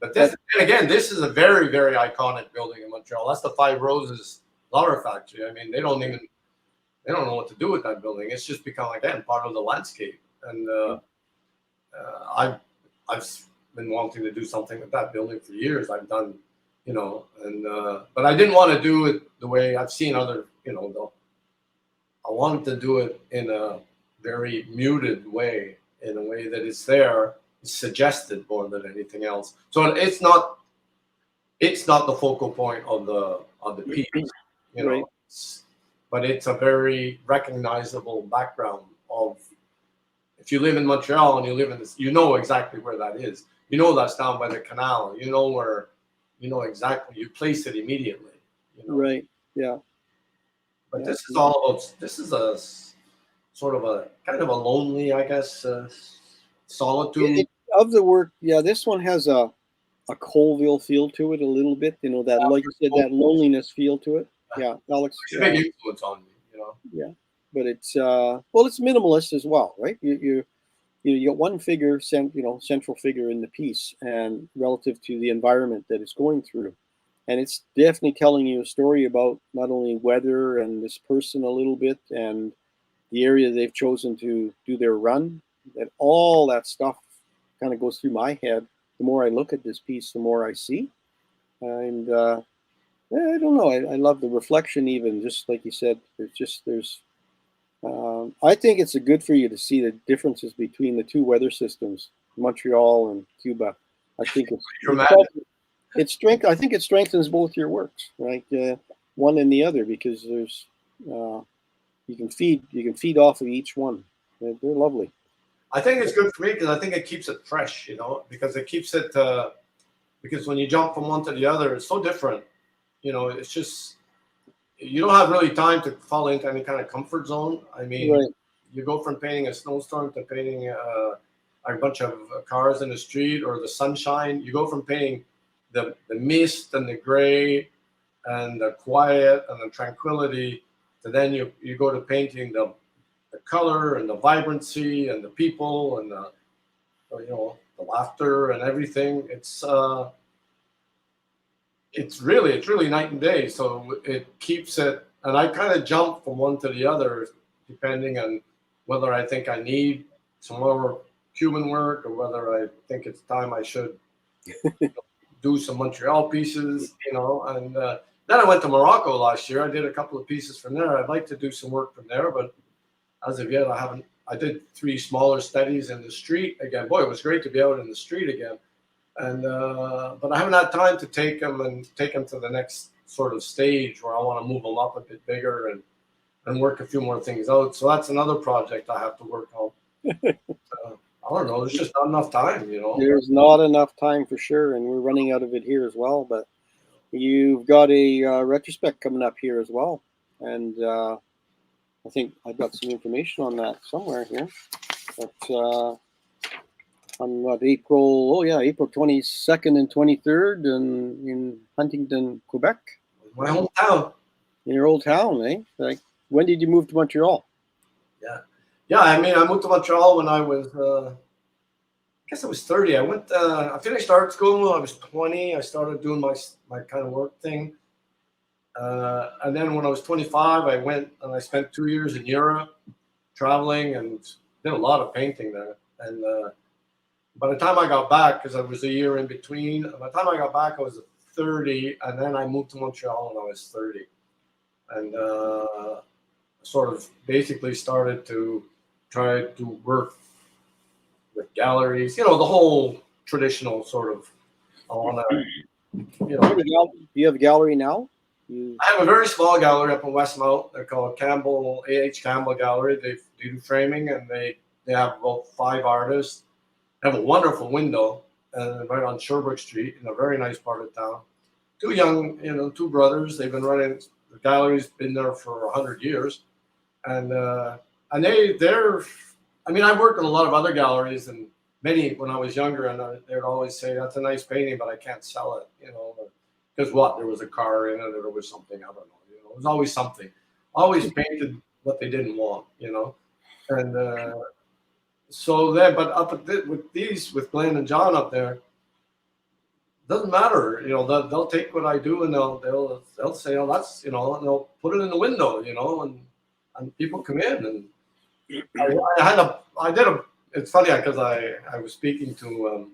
But this is a very, very iconic building in Montreal. That's the Five Roses Flower Factory. I mean, they don't know what to do with that building. It's just become, again, part of the landscape. And I've been wanting to do something with that building for years. I've done, but I didn't want to do it the way I've seen other, I wanted to do it in a very muted way, in a way that is there, it's suggested more than anything else. So it's not the focal point of the piece, Right. But it's a very recognizable background of, if you live in Montreal and you live in this, exactly where that is. That's down by the canal. Exactly. You place it immediately. Right. Yeah. But this is all about. This is a sort of a kind of a lonely, I guess, solitude of the work. Yeah, this one has a Colville feel to it a little bit. That, like you said, that loneliness feel to it. Yeah, Alex. It's a big influence on me. Yeah, but it's it's minimalist as well, right? You get one figure, central figure in the piece, and relative to the environment that it's going through, and it's definitely telling you a story about not only weather and this person a little bit, and the area they've chosen to do their run. That all that stuff kind of goes through my head. The more I look at this piece, the more I see, and I don't know. I love the reflection, even just like you said. I think it's good for you to see the differences between the two weather systems, Montreal and Cuba. I think it's strength. I think it strengthens both your works, right? One and the other, because there's you can feed off of each one. They're lovely. I think it's good for me because I think it keeps it fresh, because it keeps it because when you jump from one to the other, it's so different. It's just, you don't have really time to fall into any kind of comfort zone. I mean, right. You go from painting a snowstorm to painting a bunch of cars in the street or the sunshine. You go from painting the mist and the gray and the quiet and the tranquility to then you go to painting the color and the vibrancy and the people and the laughter and everything. It's really night and day. So it keeps it, and I kind of jump from one to the other depending on whether I think I need some more Cuban work or whether I think it's time I should do some Montreal pieces, you know. And then I went to Morocco last year. I did a couple of pieces from there. I'd like to do some work from there, but as of yet, I haven't. I did 3 smaller studies in the street again. Boy, it was great to be out in the street again. And but I haven't had time to take them to the next sort of stage where I want to move them up a bit bigger and work a few more things out. So that's another project I have to work on. I don't know. There's just not enough time, you know. There's not enough time for sure, and we're running out of it here as well. But you've got a retrospect coming up here as well, and I think I've got some information on that somewhere here. But on what, April 22nd and 23rd in Huntingdon, Quebec. My hometown. In your old town, eh? Like, when did you move to Montreal? Yeah. I mean, I moved to Montreal when I was, I guess I was 30. I finished art school when I was 20. I started doing my kind of work thing. And then when I was 25, I went and I spent 2 years in Europe traveling and did a lot of painting there. And by the time I got back, because I was a year in between, by the time I got back, I was 30. And then I moved to Montreal when I was 30. And sort of basically started to try to work with galleries, you know, the whole traditional sort of, I want to, you know. Do you have a gallery now? I have a very small gallery up in Westmount. They're called Campbell, A.H. Campbell Gallery. They do framing, and they have about 5 artists. They have a wonderful window right on Sherbrooke Street in a very nice part of town. 2 young, you know, 2 brothers. They've been running, the gallery's been there for 100 years. And they're, I mean, I worked in a lot of other galleries and many when I was younger, and they'd always say, that's a nice painting, but I can't sell it, you know, because what, there was a car in it or there was something, I don't know, you know, it was always something. Always painted what they didn't want, you know. And so then, but up at with Glenn and John up there, doesn't matter, you know, they'll take what I do and they'll say, oh, that's, you know, and they'll put it in the window, you know, and people come in, and it's funny because I was speaking to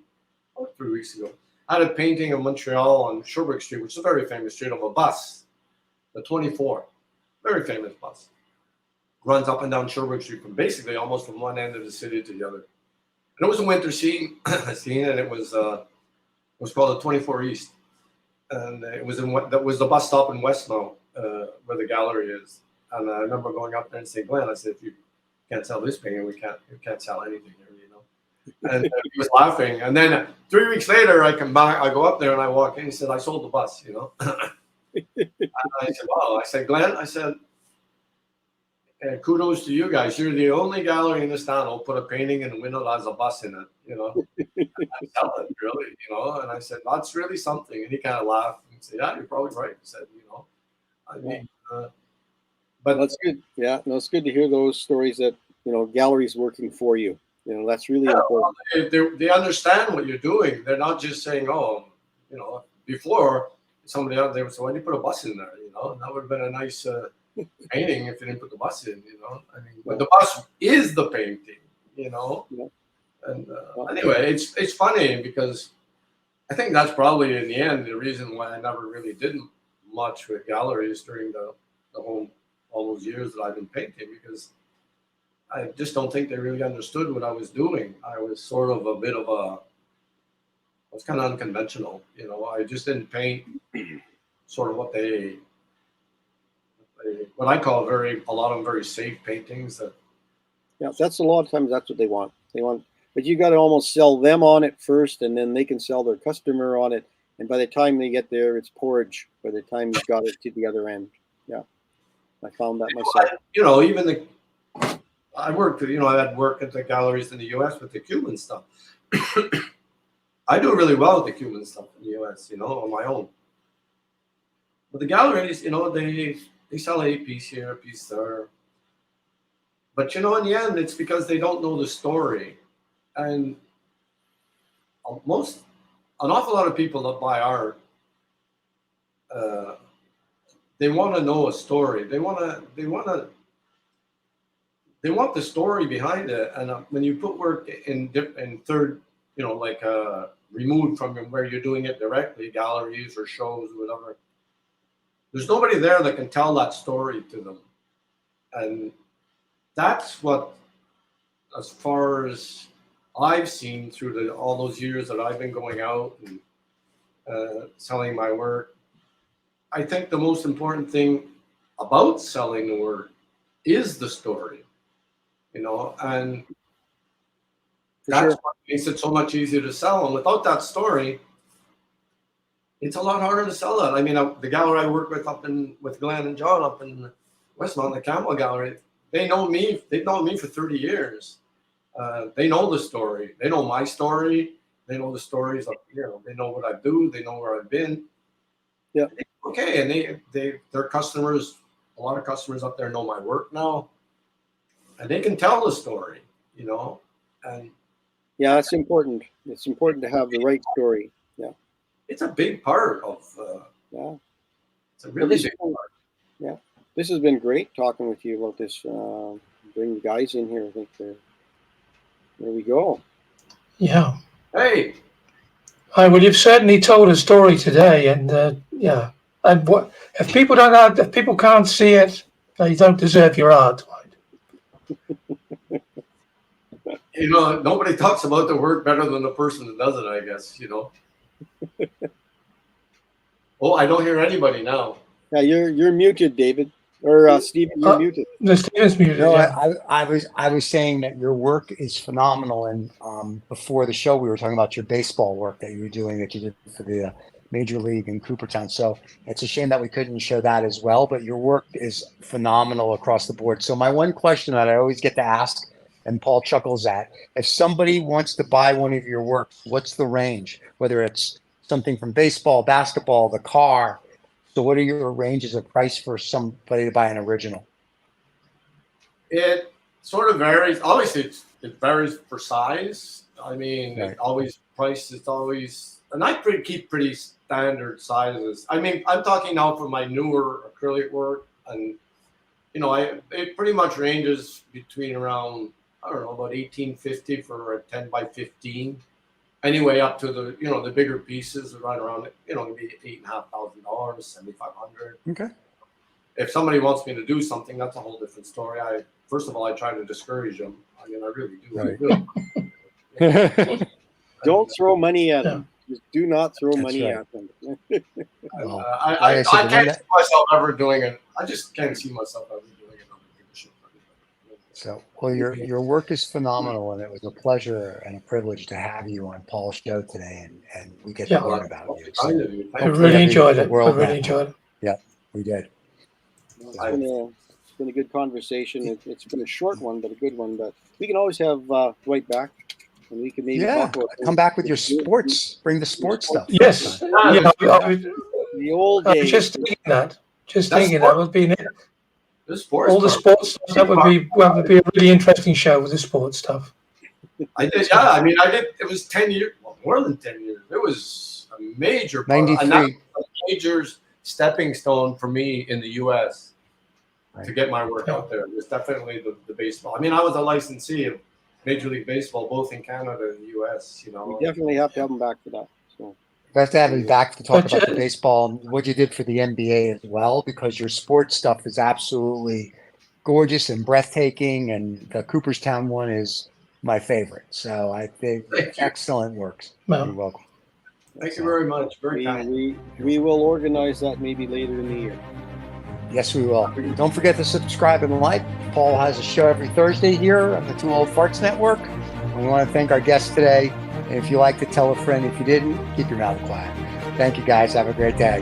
3 weeks ago. I had a painting of Montreal on Sherbrooke Street, which is a very famous street, of a bus, the 24, very famous bus, runs up and down Sherbrooke Street from basically almost from one end of the city to the other. And it was a winter scene, and it was called the 24 East, and it was that was the bus stop in Westmount where the gallery is. And I remember going up there and saying, Glenn, I said, if you can't sell this painting, you can't sell anything here, you know. And he was laughing. And then 3 weeks later, I come back, I go up there and I walk in. He said, I sold the bus, you know. And I said, wow. I said, Glenn, I said, kudos to you guys. You're the only gallery in this town who'll put a painting in the window that has a bus in it, you know. I sell it, really, you know. And I said, that's really something. And he kind of laughed and said, yeah, you're probably right. He said, you know, I mean, but that's good. Yeah, no, it's good to hear those stories that, you know, galleries working for you. You know, that's really important. Well, they understand what you're doing. They're not just saying, oh, you know, before somebody out there would say, why did you put a bus in there? You know, and that would have been a nice painting if you didn't put the bus in, you know. I mean, but the bus is the painting, you know. Yeah. And anyway, it's funny because I think that's probably in the end the reason why I never really did much with galleries during the whole all those years that I've been painting, because I just don't think they really understood what I was doing. I was sort of I was kind of unconventional, you know. I just didn't paint sort of what I call a lot of them very safe paintings. Yeah, that's a lot of times that's what they want. But you got to almost sell them on it first, and then they can sell their customer on it. And by the time they get there, it's porridge. By the time you've got it to the other end, yeah. I found that myself. You know, even I worked, you know, I had work at the galleries in the U.S. with the Cuban stuff. I do really well with the Cuban stuff in the U.S., you know, on my own. But the galleries, you know, they sell a piece here, a piece there. But, you know, in the end, it's because they don't know the story. And an awful lot of people that buy art, they want to know a story. They want the story behind it. And when you put work in like removed from where you're doing it directly, galleries or shows, whatever. There's nobody there that can tell that story to them. And that's what, as far as I've seen through all those years that I've been going out and selling my work, I think the most important thing about selling the work is the story, and that's what makes it so much easier to sell. And without that story, it's a lot harder to sell that. I mean, the gallery I work with with Glenn and John up in Westmount, the Campbell Gallery, they know me. They've known me for 30 years. They know the story. They know my story. They know the stories of, they know what I do. They know where I've been. Yeah. Okay. And their customers, a lot of customers up there know my work now, and they can tell the story, and Yeah, that's important. It's important to have the right story. Yeah. it's a big part of, Yeah. it's a really big part. Yeah. This has been great talking with you about this. Bring the guys in here. I think there we go. Yeah. Hey, Well, you've certainly told a story today, and yeah. And what if people don't have, if people can't see it, they don't deserve your art. nobody talks about the work better than the person that does it, I guess, Oh, I don't hear anybody now. Yeah, you're muted, David. Or Stephen, you're muted. The Stevens muted. No, Yeah. I was saying that your work is phenomenal, and before the show we were talking about your baseball work that you were doing, that you did for the Major League in Coopertown. So it's a shame that we couldn't show that as well, but your work is phenomenal across the board. So my one question that I always get to ask, and Paul chuckles at, if somebody wants to buy one of your works, what's the range? Whether it's something from baseball, basketball, the car. So what are your ranges of price for somebody to buy an original? It sort of varies. Obviously, it varies for size. I mean, Right. It always price. It's always, and I keep pretty standard sizes. I mean, I'm talking now for my newer acrylic work, and it pretty much ranges between around, I don't know, about $18.50 for a 10 by 15. Anyway, up to the bigger pieces right around maybe $8,500, $7,500. Okay. If somebody wants me to do something, that's a whole different story. First of all, I try to discourage them. I mean, I really do. Right. Don't throw money at them. Just do not throw money right. at them. Well, I said, can't see myself ever doing it. I just can't see myself ever doing it. So, well, your work is phenomenal, and it was a pleasure and a privilege to have you on Paul's show today, and we get to learn about you. So, I really enjoyed it. I world really enjoyed it. yeah, we did. It's been a good conversation. It's been a short one, but a good one. But we can always have Dwight back, and we can maybe talk about come back with your sports. Bring the sports stuff. Yes. Yeah, the old I days. was just thinking that. That would be The sports all the part. sports stuff. That would be a really interesting show with the sports stuff. I did, yeah. I mean, I did. It was 10 years, well, more than 10 years. It was a major, 93. a major stepping stone for me in the U.S. to get my work out there. It was definitely the baseball. I mean, I was a licensee of Major League Baseball, both in Canada and the U.S. We definitely have to have him back for that. So. We have to have you back to talk about the baseball and what you did for the NBA as well, because your sports stuff is absolutely gorgeous and breathtaking, and the Cooperstown one is my favorite. So I think excellent works. Well, you're welcome. Thank you very much. Very kind. We will organize that maybe later in the year. Yes, we will. Don't forget to subscribe and like. Paul has a show every Thursday here on the Two Old Farts Network. And we want to thank our guests today. And if you like to tell a friend, if you didn't, keep your mouth quiet. Thank you, guys. Have a great day.